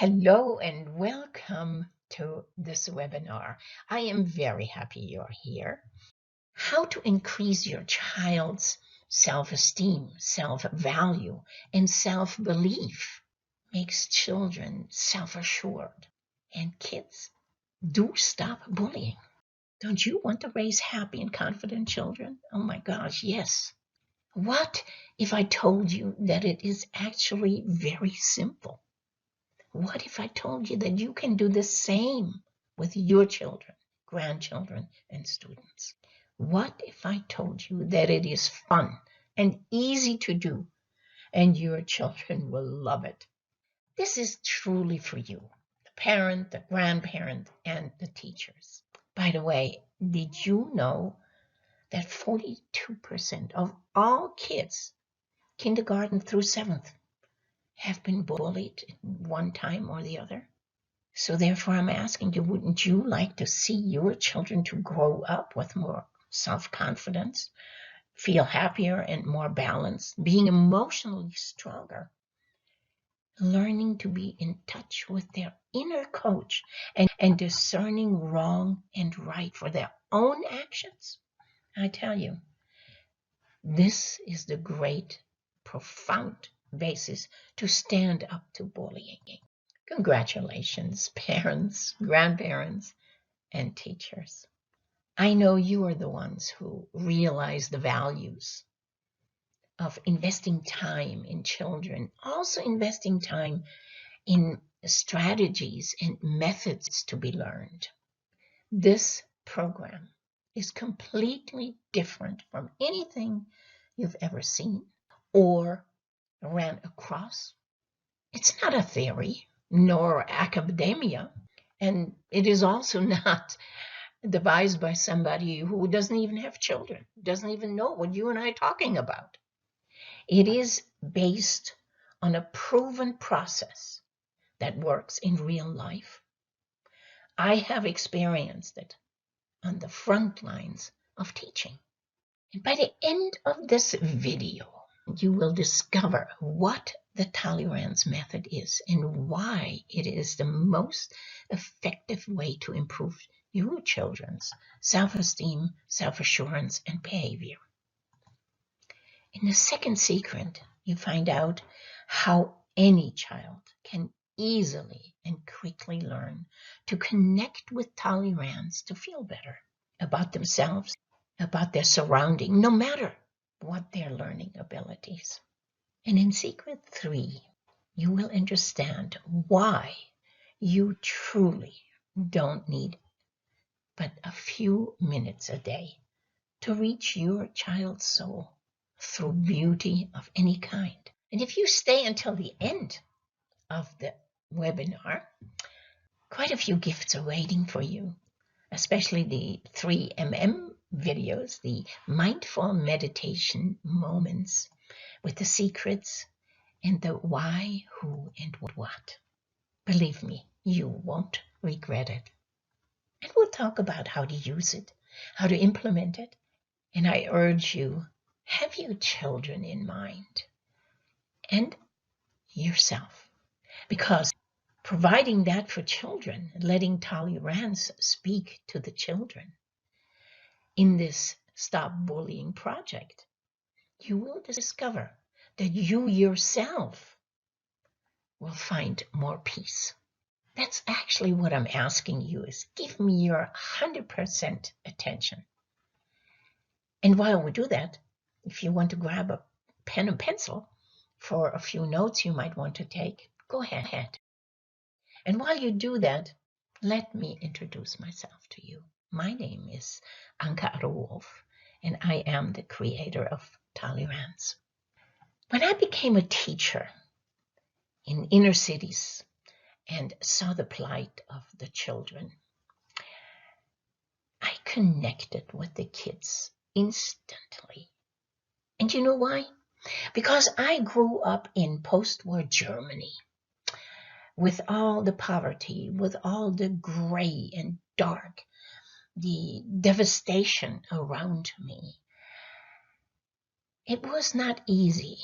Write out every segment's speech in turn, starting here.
Hello and welcome to this webinar. I am very happy you're here. How to increase your child's self-esteem, self-value, and self-belief makes children self-assured. And kids, do stop bullying. Don't you want to raise happy and confident children? Oh my gosh, yes. What if I told you that it is actually very simple? What if I told you that you can do the same with your children, grandchildren, and students? What if I told you that it is fun and easy to do and your children will love it? This is truly for you, the parent, the grandparent, and the teachers. By the way, did you know that 42% of all kids, kindergarten through 7th, have been bullied one time or the other? So therefore, I'm asking you, wouldn't you like to see your children to grow up with more self-confidence, feel happier and more balanced, being emotionally stronger, learning to be in touch with their inner coach and discerning wrong and right for their own actions? I tell you, this is the great, profound basis to stand up to bullying. Congratulations, parents, grandparents, and teachers. I know you are the ones who realize the values of investing time in children, also investing time in strategies and methods to be learned. This program is completely different from anything you've ever seen or ran across. It's not a theory, nor academia, and it is also not devised by somebody who doesn't even have children, doesn't even know what you and I are talking about. It is based on a proven process that works in real life. I have experienced it on the front lines of teaching. And by the end of this video, you will discover what the Toley Ranz method is and why it is the most effective way to improve your children's self-esteem, self-assurance, and behavior. In the second secret, you find out how any child can easily and quickly learn to connect with Toley Ranz to feel better about themselves, about their surrounding, no matter what their learning abilities. And in secret 3, you will understand why you truly don't need but a few minutes a day to reach your child's soul through beauty of any kind. And if you stay until the end of the webinar, quite a few gifts are waiting for you, especially the 3MM videos, the mindful meditation moments with the secrets and the why, who, and what. Believe me, you won't regret it. And we'll talk about how to use it, how to implement it. And I urge you, have your children in mind and yourself. Because providing that for children, letting Toley Ranz speak to the children in this Stop Bullying project, you will discover that you yourself will find more peace. That's actually what I'm asking you, is give me your 100% attention. And while we do that, if you want to grab a pen and pencil for a few notes you might want to take, go ahead. And while you do that, let me introduce myself to you. My name is Anka Wolf, and I am the creator of Toley Ranz. When I became a teacher in inner cities and saw the plight of the children, I connected with the kids instantly. And you know why? Because I grew up in post-war Germany with all the poverty, with all the gray and dark, the devastation around me. It was not easy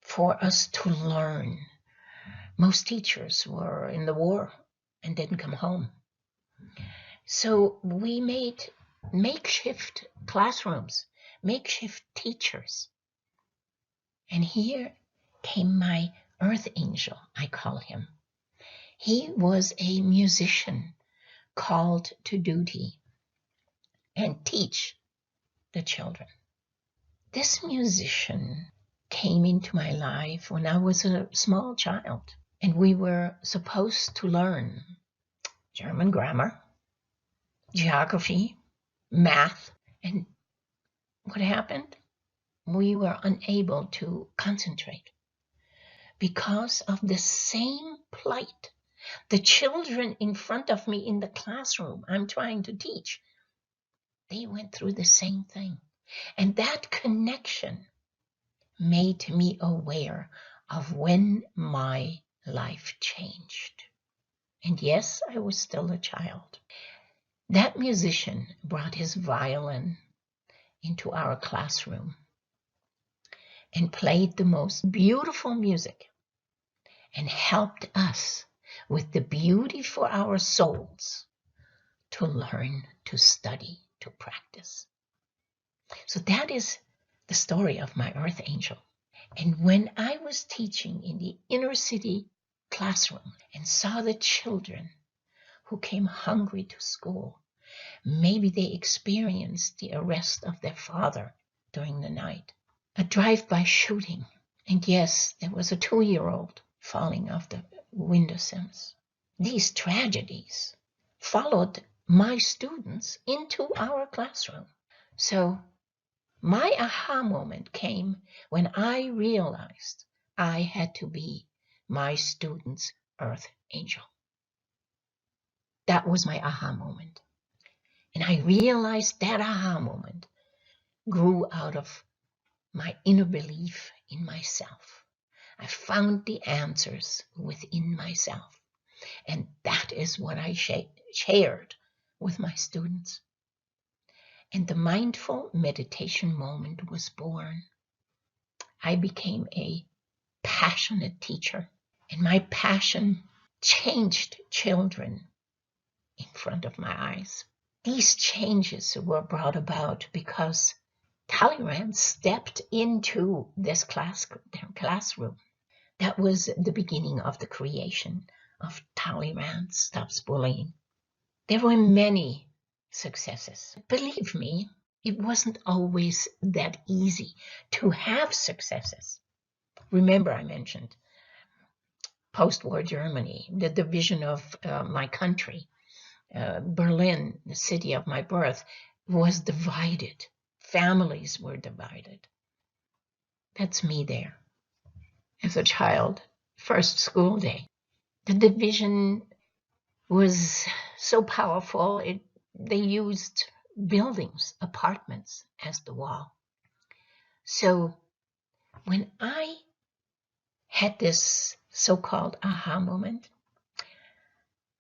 for us to learn Most teachers were in the war and didn't come home. So we made makeshift classrooms, makeshift teachers. And here came my earth angel, I call him. He was a musician called to duty and teach the children. This musician came into my life when I was a small child, and we were supposed to learn German grammar, geography, math, and what happened? We were unable to concentrate because of the same plight. The children in front of me in the classroom I'm trying to teach, they went through the same thing. And that connection made me aware of when my life changed. And yes, I was still a child. That musician brought his violin into our classroom and played the most beautiful music and helped us with the beauty for our souls to learn, to study, to practice. So that is the story of my earth angel. And when I was teaching in the inner city classroom and saw the children who came hungry to school, maybe they experienced the arrest of their father during the night, a drive-by shooting, and yes, there was a 2-year-old falling off the window sims. These tragedies followed my students into our classroom. So my aha moment came when I realized I had to be my students' earth angel. That was my aha moment. And I realized that aha moment grew out of my inner belief in myself. I found the answers within myself. And that is what I shared with my students. And the mindful meditation moment was born. I became a passionate teacher, and my passion changed children in front of my eyes. These changes were brought about because Toley Ranz stepped into this classroom. That was the beginning of the creation of Toley Ranz Stops Bullying. There were many successes. Believe me, it wasn't always that easy to have successes. Remember, I mentioned post-war Germany, the division of my country. Berlin, the city of my birth, was divided. Families were divided. That's me there as a child, first school day. The division was so powerful, they used buildings, apartments as the wall. So when I had this so-called aha moment,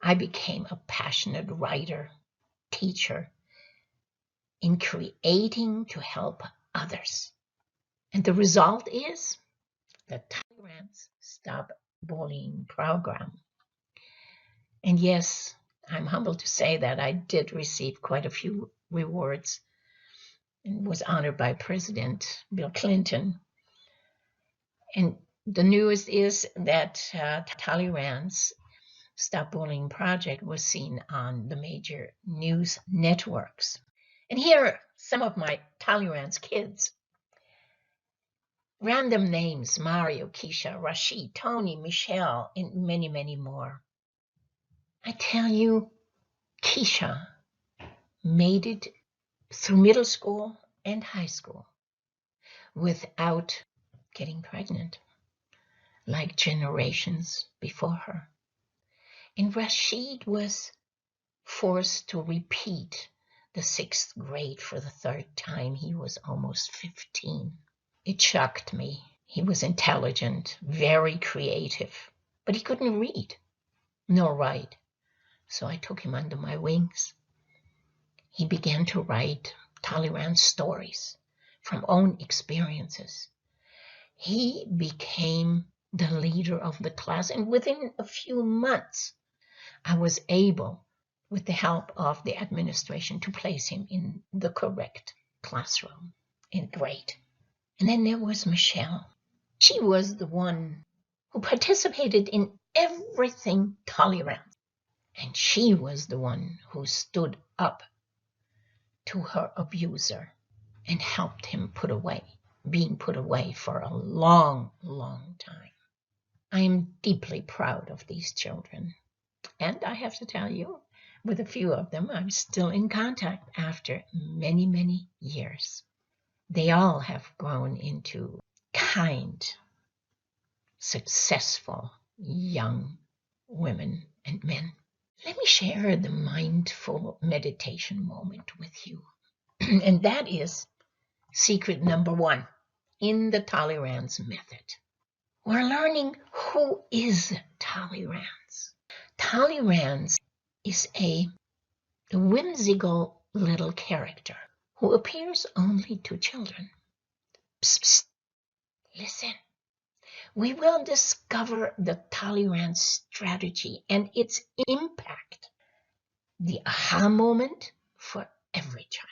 I became a passionate writer, teacher in creating to help others. And the result is the Toley Ranz Stop Bullying program. And yes, I'm humbled to say that I did receive quite a few rewards and was honored by President Bill Clinton. And the newest is that Toley Ranz Stop Bullying project was seen on the major news networks. And here are some of my Toley Ranz kids. Random names: Mario, Keisha, Rashid, Tony, Michelle, and many, many more. I tell you, Keisha made it through middle school and high school without getting pregnant, like generations before her. And Rashid was forced to repeat the 6th grade for the 3rd time. He was almost 15. It shocked me. He was intelligent, very creative, but he couldn't read nor write. So I took him under my wings. He began to write Toley Ranz stories from own experiences. He became the leader of the class. And within a few months, I was able, with the help of the administration, to place him in the correct classroom in grade. And then there was Michelle. She was the one who participated in everything Toley Ranz. And she was the one who stood up to her abuser and helped him being put away for a long, long time. I am deeply proud of these children. And I have to tell you, with a few of them, I'm still in contact after many, many years. They all have grown into kind, successful young women and men. Let me share the mindful meditation moment with you. And that is secret number 1 in the Toley Ranz method. We're learning who is Toley Ranz. Toley Ranz is a whimsical little character who appears only to children. Psst, psst, listen. We will discover the Toley Ranz strategy and its impact, the aha moment for every child,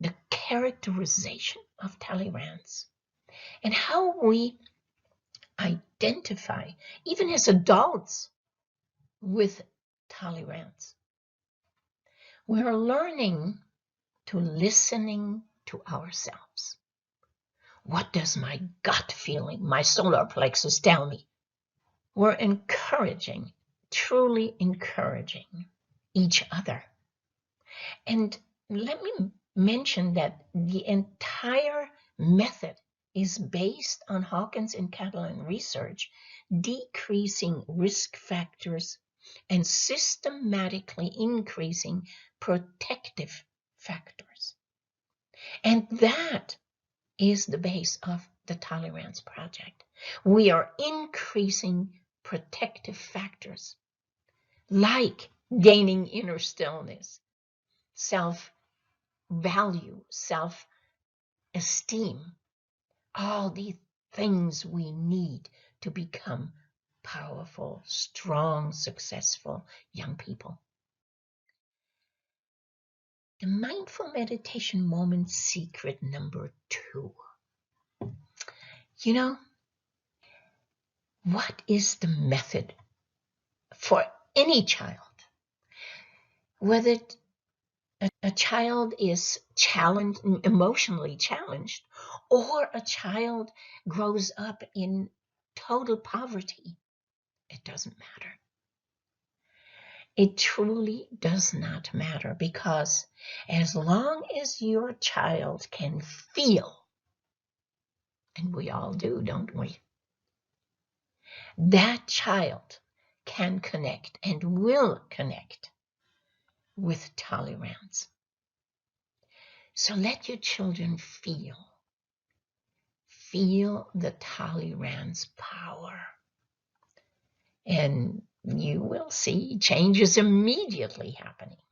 the characterization of Toley Ranz, and how we identify, even as adults, with Toley Ranz. We're learning to listening to ourselves. What does my gut feeling, my solar plexus tell me? We're encouraging, truly encouraging each other. And let me mention that the entire method is based on Hawkins and Catalan research, decreasing risk factors and systematically increasing protective factors. And that is the base of the Toley Ranz project. We are increasing protective factors like gaining inner stillness, self-value, self-esteem, all the things we need to become powerful, strong, successful young people. The mindful meditation moment secret number 2. You know, what is the method for any child? Whether a child is challenged, emotionally challenged, or a child grows up in total poverty, it doesn't matter. It truly does not matter, because as long as your child can feel, and we all do, don't we? That child can connect and will connect with Toley Ranz. So let your children feel the Toley Ranz power. And you will see changes immediately happening,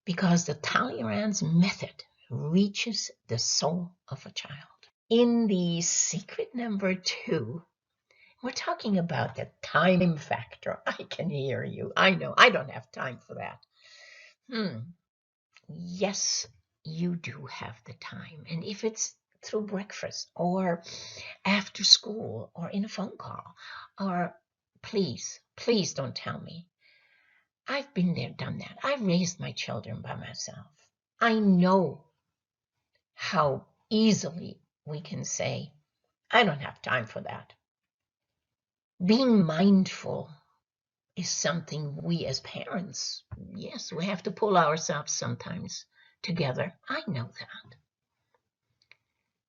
because the Toley Ranz method reaches the soul of a child. In the secret number 2, we're talking about the time factor. I can hear you. I know. I don't have time for that. Yes, you do have the time. And if it's through breakfast or after school or in a phone call, or please don't tell me. I've been there, done that. I raised my children by myself. I know how easily we can say, I don't have time for that. Being mindful is something we as parents, yes, we have to pull ourselves sometimes together. I know that.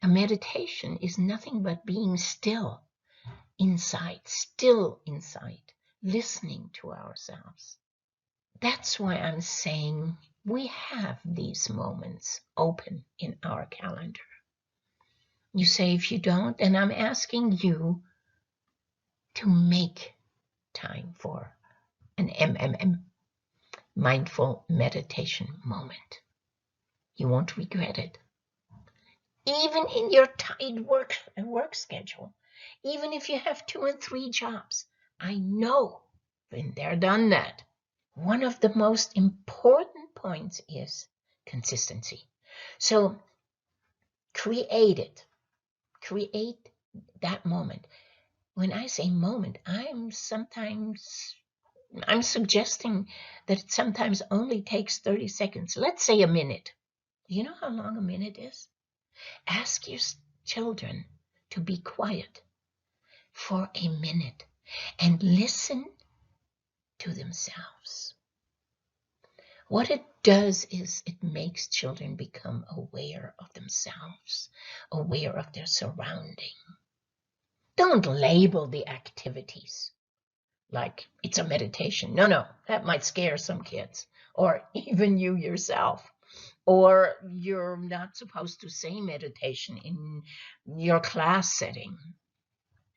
A meditation is nothing but being still inside, listening to ourselves. That's why I'm saying we have these moments open in our calendar. You say if you don't, and I'm asking you to make time for an MMM, mindful meditation moment. You won't regret it. Even in your tight work schedule, Even if you have 2 and 3 jobs. I know, been there, done that. One of the most important points is consistency. So create it. Create that moment. When I say moment, I'm suggesting that it sometimes only takes 30 seconds. Let's say a minute. Do you know how long a minute is? Ask your children to be quiet for a minute and listen to themselves. What it does is it makes children become aware of themselves, aware of their surrounding. Don't label the activities like it's a meditation. No, that might scare some kids, or even you yourself. Or you're not supposed to say meditation in your class setting.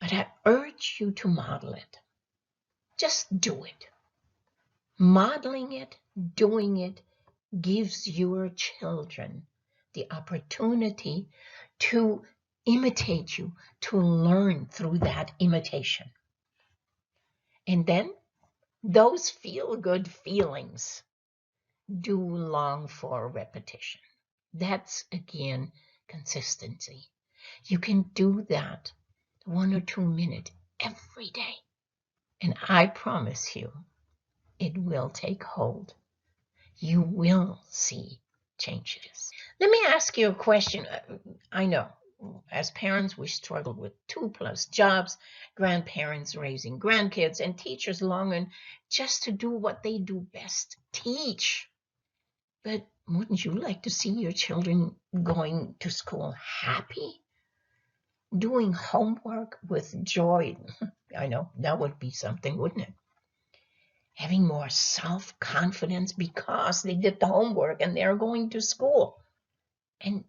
But I urge you to model it. Just do it. Modeling it, doing it, gives your children the opportunity to imitate you, to learn through that imitation. And then those feel-good feelings do long for repetition. That's, again, consistency. You can do that 1 or 2 minutes every day. And I promise you, it will take hold. You will see changes. Let me ask you a question. I know, as parents, we struggle with 2+ jobs, grandparents raising grandkids, and teachers longing just to do what they do best, teach. But wouldn't you like to see your children going to school happy? Doing homework with joy? I know, that would be something, wouldn't it? Having more self-confidence because they did the homework and they're going to school. And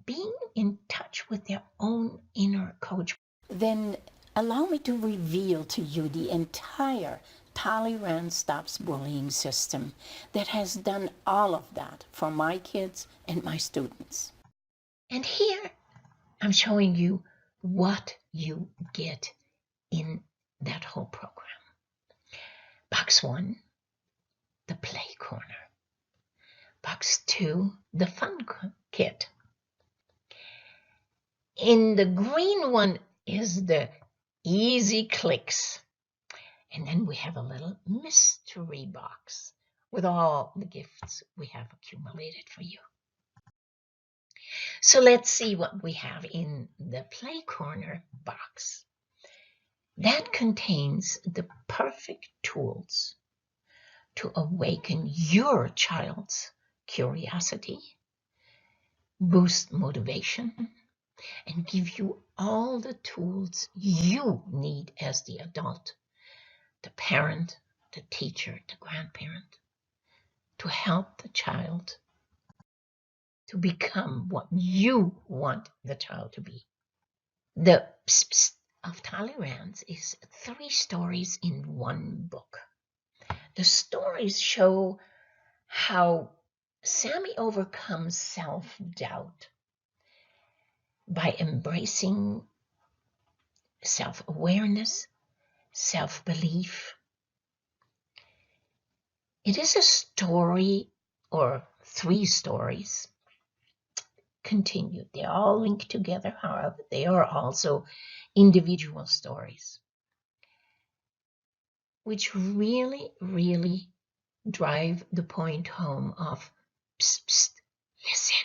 being in touch with their own inner coach. Then allow me to reveal to you the entire Toley Ranz Stops Bullying system that has done all of that for my kids and my students. And here I'm showing you what you get in that whole program. Box 1, the play corner. Box 2, the fun kit. In the green one is the easy clicks. And then we have a little mystery box with all the gifts we have accumulated for you. So let's see what we have in the play corner box. That contains the perfect tools to awaken your child's curiosity, boost motivation, and give you all the tools you need as the adult, the parent, the teacher, the grandparent, to help the child to become what you want the child to be. The Psst, Psst of Toley Ranz is 3 stories in 1 book. The stories show how Sammy overcomes self-doubt by embracing self-awareness, self-belief. It is a story, or 3 stories, continued. They're all linked together, however, they are also individual stories, which really, really drive the point home of psst, psst, listen.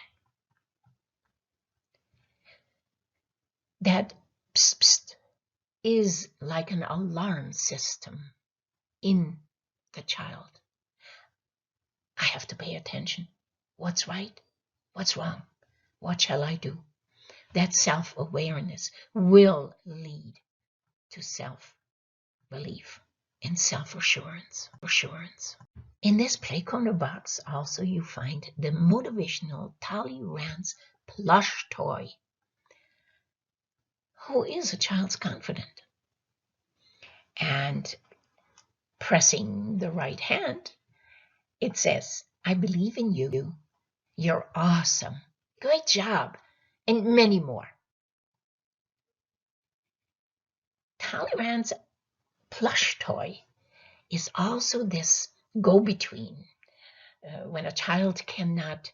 That psst, psst is like an alarm system in the child. I have to pay attention. What's right? What's wrong? What shall I do? That self-awareness will lead to self-belief and self-assurance. In this play corner box also you find the motivational Toley Ranz plush toy. Who is a child's confidant? And pressing the right hand, it says, I believe in you. You're awesome. Great job. And many more. Toley Ranz plush toy is also this go-between when a child cannot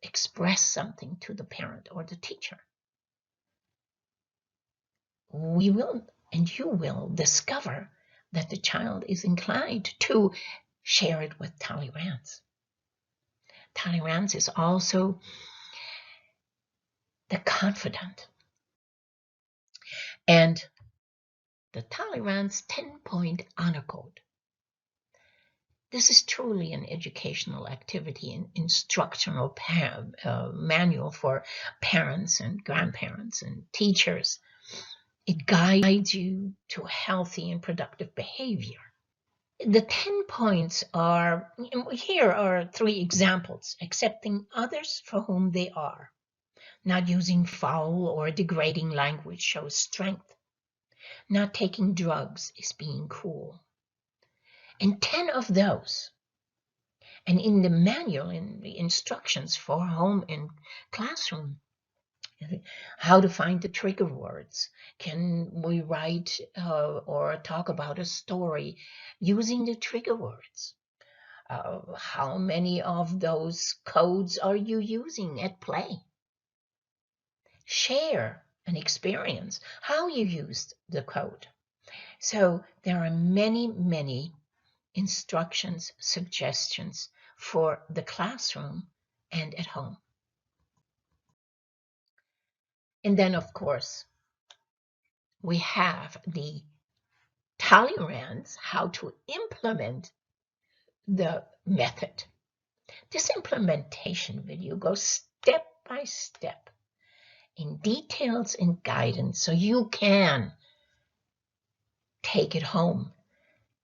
express something to the parent or the teacher. We will, and you will, discover that the child is inclined to share it with Toley Ranz. Toley Ranz is also the confidant. And the Toley Ranz 10-point honor code. This is truly an educational activity and instructional manual for parents and grandparents and teachers. It guides you to healthy and productive behavior. The 10 points are, here are 3 examples: accepting others for whom they are. Not using foul or degrading language shows strength. Not taking drugs is being cool. And 10 of those, and in the manual, in the instructions for home and classroom, how to find the trigger words. Can we write or talk about a story using the trigger words? How many of those codes are you using at play? Share an experience, how you used the code. So there are many, many instructions, suggestions for the classroom and at home. And then, of course, we have the Toley Ranz, how to implement the method. This implementation video goes step by step in details and guidance so you can take it home,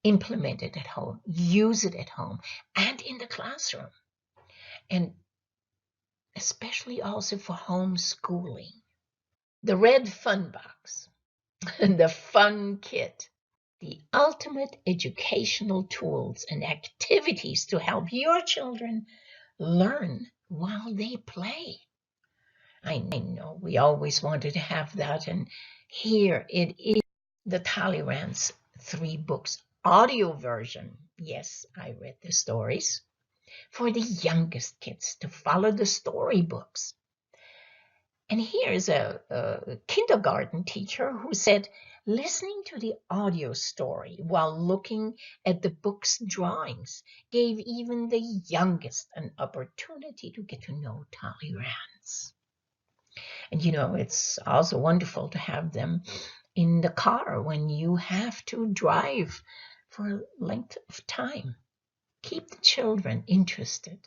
implement it at home, use it at home and in the classroom, and especially also for homeschooling. The red fun box, the fun kit, the ultimate educational tools and activities to help your children learn while they play. I know we always wanted to have that, and here it is, the Toley Ranz 3 books audio version. Yes, I read the stories for the youngest kids to follow the storybooks. And here's a kindergarten teacher who said, listening to the audio story while looking at the book's drawings gave even the youngest an opportunity to get to know Toley Ranz. And it's also wonderful to have them in the car when you have to drive for a length of time. Keep the children interested.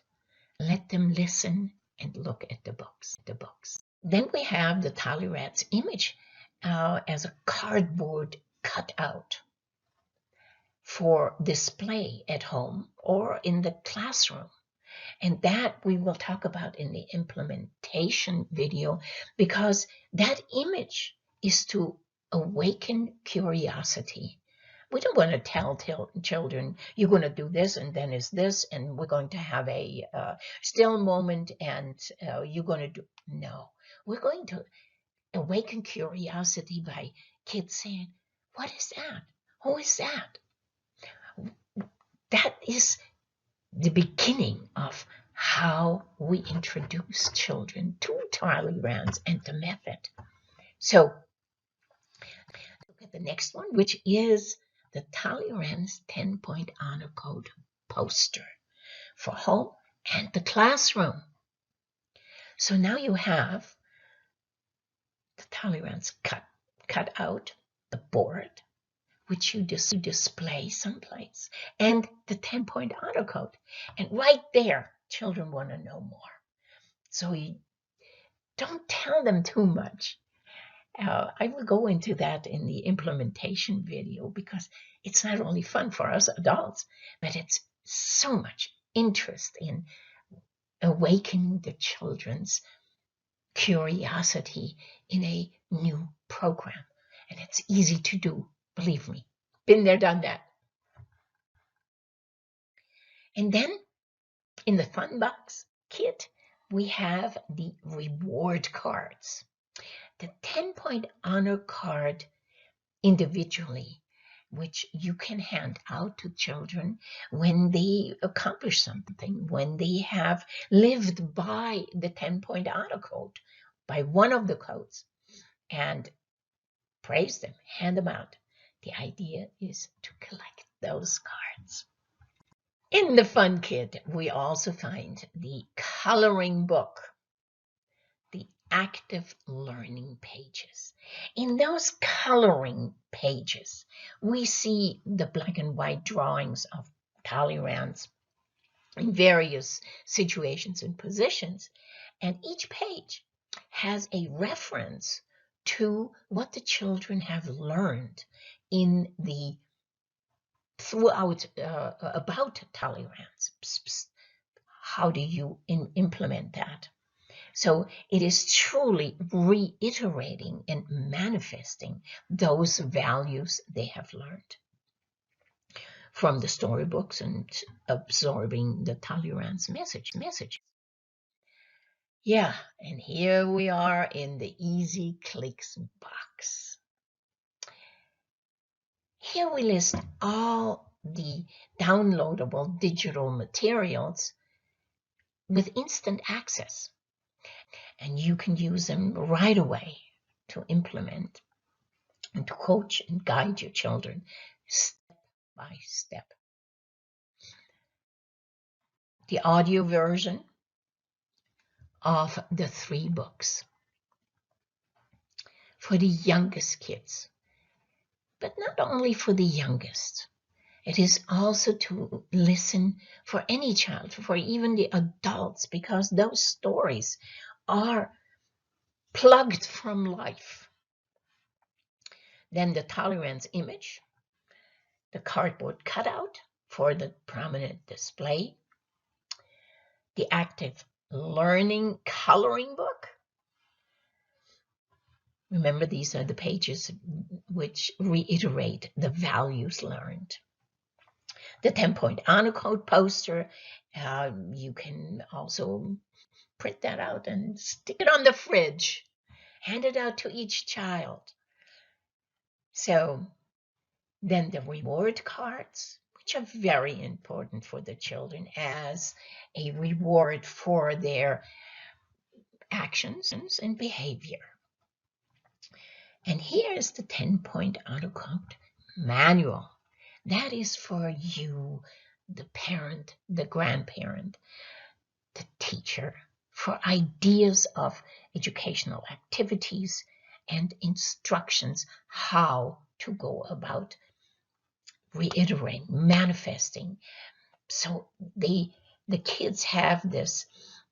Let them listen and look at the books. Then we have the Toley Ranz image as a cardboard cutout for display at home or in the classroom. And that we will talk about in the implementation video, because that image is to awaken curiosity. We don't want to tell children, you're going to do this and then is this, and we're going to have a still moment and you're going to do. No, we're going to awaken curiosity by kids saying, what is that? Who is that? That is the beginning of how we introduce children to Toley Ranz and the method. So look at the next one, which is the Toley Ranz 10-point honor code poster for home and the classroom. So now you have the Toley Ranz cut out, the board, which you display someplace, and the 10-point honor code. And right there, children want to know more. So you don't tell them too much. I will go into that in the implementation video, because it's not only fun for us adults, but it's so much interest in awakening the children's curiosity in a new program. And it's easy to do, believe me. Been there, done that. And then in the fun box kit, we have the reward cards. The 10-point honor card individually, which you can hand out to children when they accomplish something, when they have lived by the 10-point honor code, by one of the codes, and praise them, hand them out. The idea is to collect those cards. In the fun kit, we also find the coloring book, the active learning pages. In those coloring pages, we see the black and white drawings of Toley Ranz in various situations and positions, and each page has a reference to what the children have learned in the throughout about Toley Ranz. How do you implement that? So it is truly reiterating and manifesting those values they have learned from the storybooks and absorbing the Toley Ranz message. Yeah, and here we are in the Easy Clicks box. Here we list all the downloadable digital materials with instant access, and you can use them right away to implement and to coach and guide your children step by step. The audio version of the 3 books for the youngest kids, but not only for the youngest. It is also to listen for any child, for even the adults, because those stories are plugged from life. Then the Toley Ranz image, the cardboard cutout for the prominent display, the active learning coloring book. Remember, these are the pages which reiterate the values learned. The 10-point honor code poster, you can also print that out and stick it on the fridge. Hand it out to each child. So then the reward cards, which are very important for the children as a reward for their actions and behavior. And here is the 10-point honor code manual. That is for you, the parent, the grandparent, the teacher, for ideas of educational activities and instructions how to go about reiterating, manifesting. So the kids have this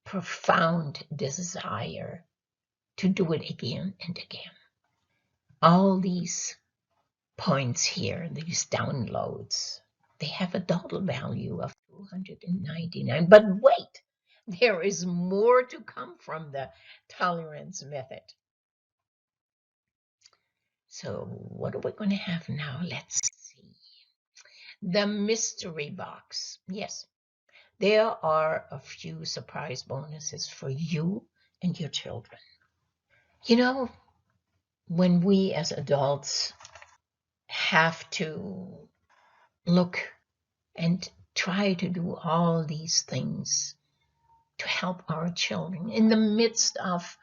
profound desire to do it again and again. All these points here, these downloads, they have a total value of $299. But wait, there is more to come from the Toley Ranz method. So what are we going to have now? Let's see. The mystery box. Yes, there are a few surprise bonuses for you and your children. You know, when we as adults have to look and try to do all these things to help our children in the midst of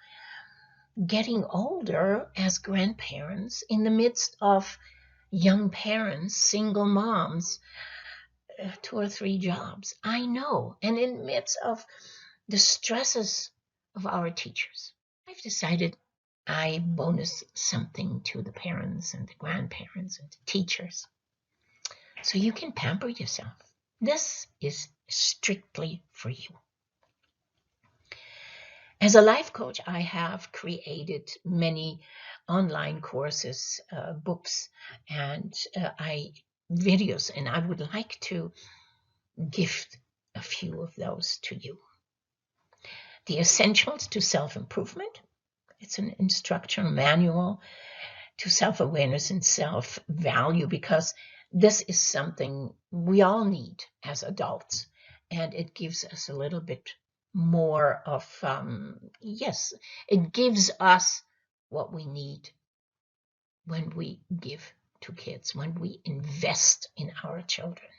getting older as grandparents, in the midst of young parents, single moms, 2 or 3 jobs. I know. And in the midst of the stresses of our teachers, I've decided I bonus something to the parents and the grandparents and the teachers so you can pamper yourself. This is strictly for you. As a life coach, I have created many online courses, books, and videos, and I would like to gift a few of those to you. The Essentials to Self-Improvement. It's an instructional manual to self-awareness and self-value, because this is something we all need as adults, and it gives us a little bit more of, yes, it gives us what we need when we give to kids, when we invest in our children.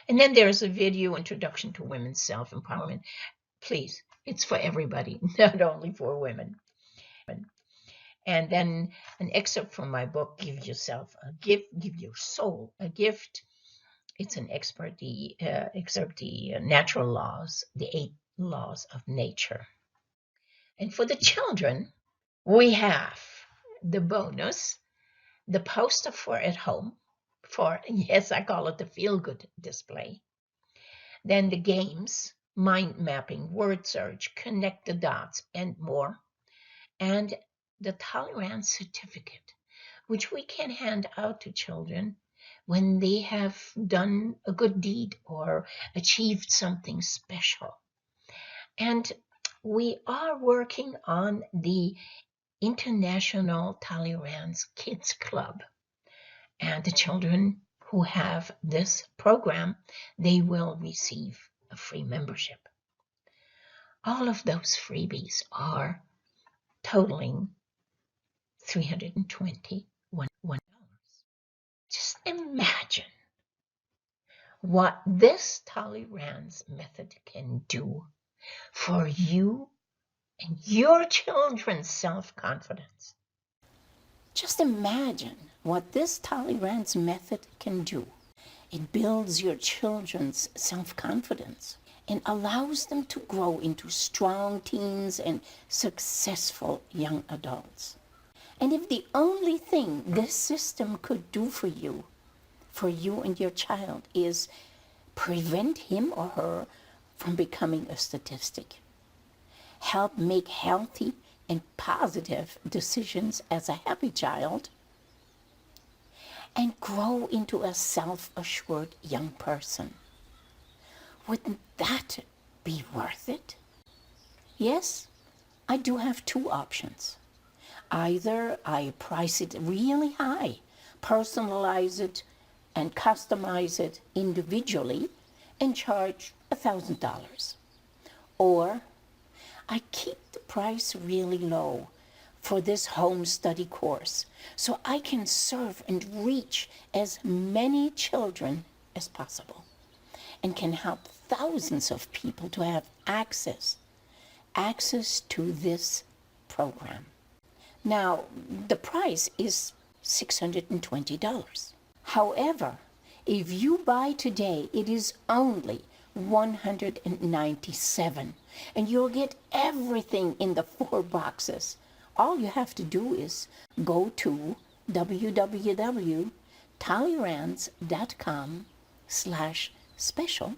And then there's a video, Introduction to Women's Self-Empowerment. Please, it's for everybody, not only for women. And then an excerpt from my book, Give Yourself a Gift, Give Your Soul a Gift. It's an excerpt, the natural laws, the 8 laws of nature. And for the children, we have the bonus, the poster for at home, for, yes, I call it the feel-good display. Then the games, mind mapping, word search, connect the dots, and more. And the Toley Ranz certificate, which we can hand out to children when they have done a good deed or achieved something special. And we are working on the International Toley Ranz Kids Club. And the children who have this program, they will receive a free membership. All of those freebies are totaling $321. Just imagine what this Toley Ranz method can do for you and your children's self-confidence. Just imagine what this Toley Ranz method can do. It builds your children's self-confidence and allows them to grow into strong teens and successful young adults. And if the only thing this system could do for you and your child, is prevent him or her from becoming a statistic, help make healthy and positive decisions as a happy child, and grow into a self-assured young person, wouldn't that be worth it? Yes, I do have 2 options. Either I price it really high, personalize it, and customize it individually and charge $1,000. Or I keep the price really low for this home study course so I can serve and reach as many children as possible and can help thousands of people to have access to this program. Now, the price is $620. However, if you buy today, it is only $197, and you'll get everything in the 4 boxes. All you have to do is go to www.toleyranz.com/special,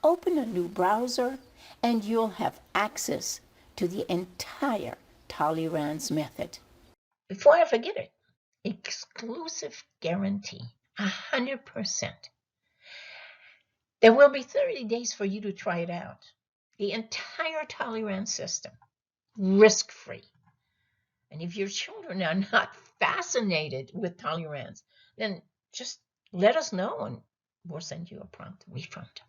open a new browser, and you'll have access to the entire Toley Ranz method. Before I forget it, exclusive guarantee, 100%. There will be 30 days for you to try it out. The entire Toley Ranz system, risk-free. And if your children are not fascinated with Toley Ranz, then just let us know and we'll send you a prompt refund.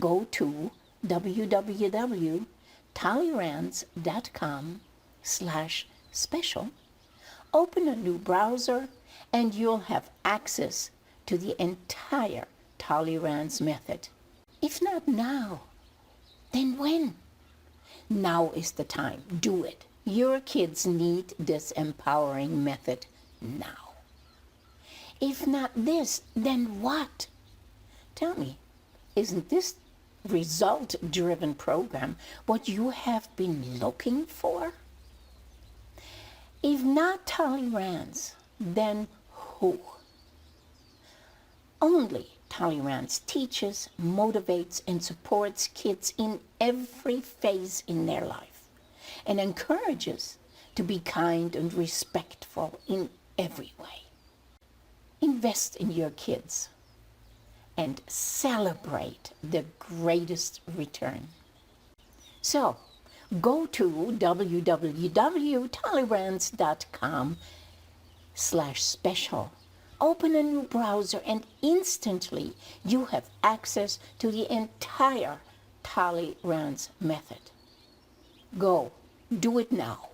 Go to www.toleyranz.com/special, open a new browser, and you'll have access to the entire Toley Ranz method. If not now, then when? Now is the time. Do it. Your kids need this empowering method now. If not this, then what? Tell me, isn't this result-driven program what you have been looking for? If not Toley Ranz, then who? Only Toley Ranz teaches, motivates, and supports kids in every phase in their life and encourages to be kind and respectful in every way. Invest in your kids and celebrate the greatest return. So, go to www.toleyranz.com/special. Open a new browser and instantly you have access to the entire Toley Ranz method. Go, do it now.